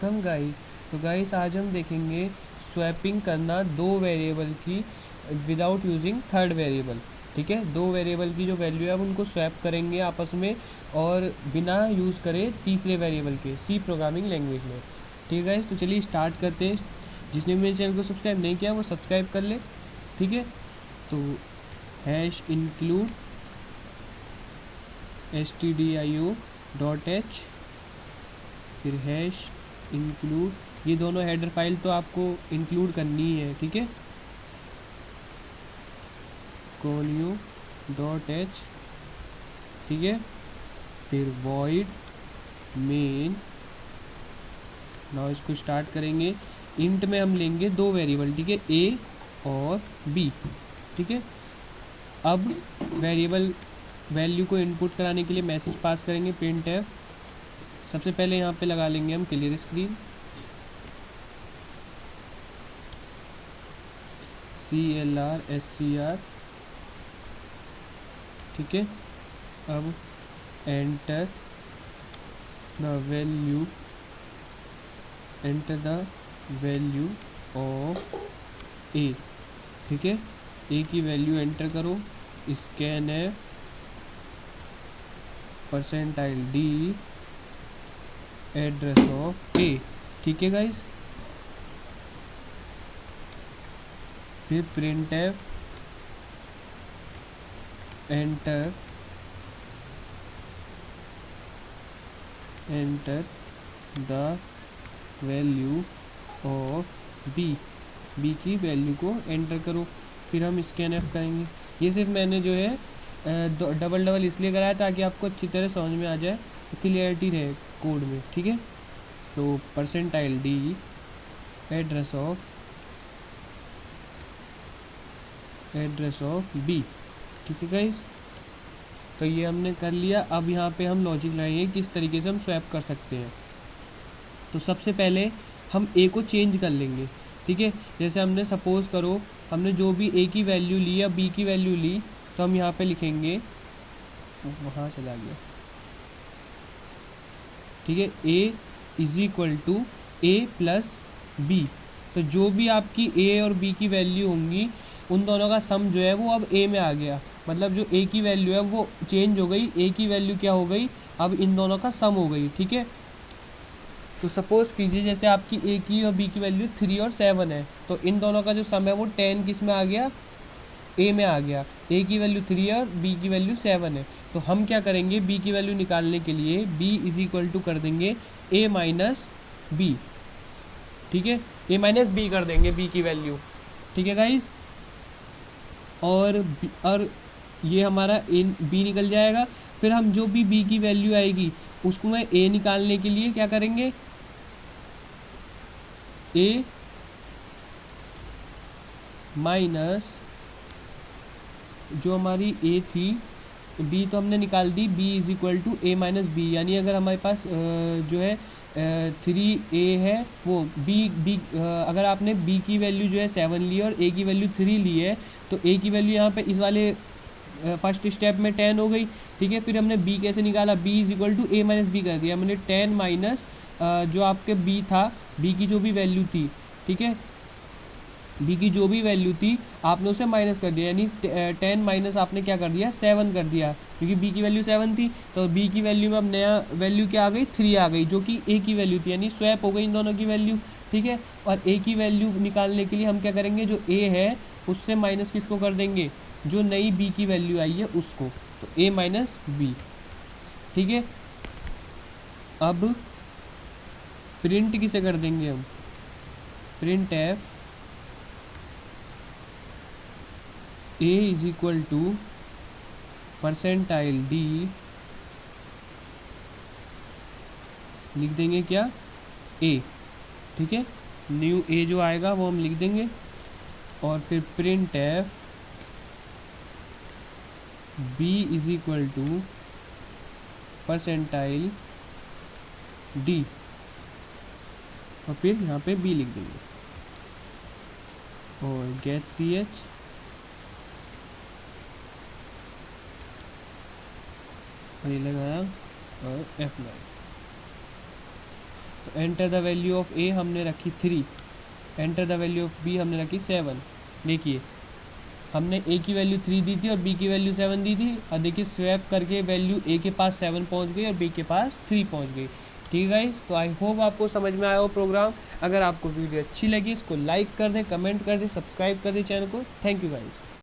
Welcome guys. तो guys आज हम देखेंगे स्वैपिंग करना दो वेरिएबल की विदाउट यूजिंग थर्ड वेरिएबल। ठीक है, दो वेरिएबल की जो वैल्यू है अब उनको स्वैप करेंगे आपस में और बिना यूज़ करे तीसरे वेरिएबल के सी प्रोग्रामिंग लैंग्वेज में। ठीक है गाइस, तो चलिए स्टार्ट करते हैं। जिसने मेरे चैनल को सब्सक्राइब नहीं किया वो सब्सक्राइब कर ले। ठीक है, तो हैश इंक्लूड stdio.h, फिर हैश इंक्लूड, ये दोनों हेडर फाइल तो आपको इंक्लूड करनी ही है। ठीक है, conio.h, ठीक है, फिर void main। नाउ इसको स्टार्ट करेंगे। इंट में हम लेंगे दो वेरिएबल, ठीक है, a और b। ठीक है, अब वेरिएबल वैल्यू को इनपुट कराने के लिए मैसेज पास करेंगे printf। सबसे पहले यहाँ पे लगा लेंगे हम क्लियर स्क्रीन, CLR ठीक है। अब enter the value of A. ठीक है, ए की वैल्यू एंटर करो, scanf %d address of A. ठीक है गाइस, फिर printf enter the value of B. B की वैल्यू को एंटर करो, फिर हम scanf करेंगे। ये सिर्फ मैंने जो है डबल इसलिए कराया ताकि आपको अच्छी तरह समझ में आ जाए, तो क्लियरिटी रहे कोड में। ठीक है, तो %d एड्रेस ऑफ बी। ठीक है गाइस, तो ये हमने कर लिया। अब यहाँ पे हम लॉजिक लगाएंगे किस तरीके से हम स्वैप कर सकते हैं। तो सबसे पहले हम ए को चेंज कर लेंगे। ठीक है, जैसे हमने सपोज़ करो हमने जो भी ए की वैल्यू ली या बी की वैल्यू ली, तो हम यहाँ पे लिखेंगे, वहाँ चला गया। ठीक है, a is equal to a plus b. तो जो भी आपकी ए और बी की वैल्यू होंगी उन दोनों का सम जो है वो अब ए में आ गया। मतलब जो ए की वैल्यू है वो चेंज हो गई, ए की वैल्यू क्या हो गई, अब इन दोनों का सम हो गई। ठीक है, तो सपोज़ कीजिए जैसे आपकी ए की और बी की वैल्यू 3 और 7 है, तो इन दोनों का जो सम है वो 10 किस में आ गया, ए में आ गया। ए की वैल्यू 3 है और बी की वैल्यू 7 है, तो हम क्या करेंगे, बी की वैल्यू निकालने के लिए बी इज इक्वल टू कर देंगे ए माइनस बी। ठीक है, ए माइनस बी कर देंगे बी की वैल्यू। ठीक है गाइस, और ये हमारा ए बी निकल जाएगा। फिर हम जो भी बी की वैल्यू आएगी उसको मैं ए निकालने के लिए क्या करेंगे, ए माइनस जो हमारी ए थी, बी तो हमने निकाल दी, b is equal to a minus b. यानी अगर हमारे पास जो है 3a है, वो बी अगर आपने b की वैल्यू जो है 7 ली और a की वैल्यू 3 ली है, तो a की वैल्यू यहाँ पे इस वाले फर्स्ट स्टेप में 10 हो गई। ठीक है, फिर हमने b कैसे निकाला, b is equal to a minus B कर दिया। मैंने 10 माइनस जो आपके b था, b की जो भी वैल्यू थी, ठीक है, बी की जो भी वैल्यू थी आपने उसे माइनस कर दिया, यानी 10 माइनस आपने क्या कर दिया, 7 कर दिया, क्योंकि बी की वैल्यू 7 थी। तो बी की वैल्यू में अब नया वैल्यू क्या आ गई, 3 आ गई, जो कि ए की वैल्यू थी, यानी स्वैप हो गई इन दोनों की वैल्यू। ठीक है, और ए की वैल्यू निकालने के लिए हम क्या करेंगे, जो ए है उससे माइनस किसको कर देंगे, जो नई बी की वैल्यू आई है उसको, तो ए माइनस बी। ठीक है, अब प्रिंट किसे कर देंगे हम, printf a is equal to %d, लिख देंगे क्या, a। ठीक है, न्यू a जो आएगा वो हम लिख देंगे, और फिर printf b is equal to %d, और फिर यहाँ पे b लिख देंगे, और गेट ch ये लगाया और F9। तो enter the value of A हमने रखी 3, enter the value of B हमने रखी 7। देखिए हमने ए की वैल्यू 3 दी थी और बी की वैल्यू 7 दी थी, और देखिए स्वैप करके वैल्यू ए के पास 7 पहुंच गई और बी के पास 3 पहुंच गई। ठीक है गाइस, तो आई होप आपको समझ में आया हो प्रोग्राम। अगर आपको वीडियो अच्छी लगी इसको लाइक कर दें, कमेंट कर दें, सब्सक्राइब कर दें चैनल को। Thank you guys.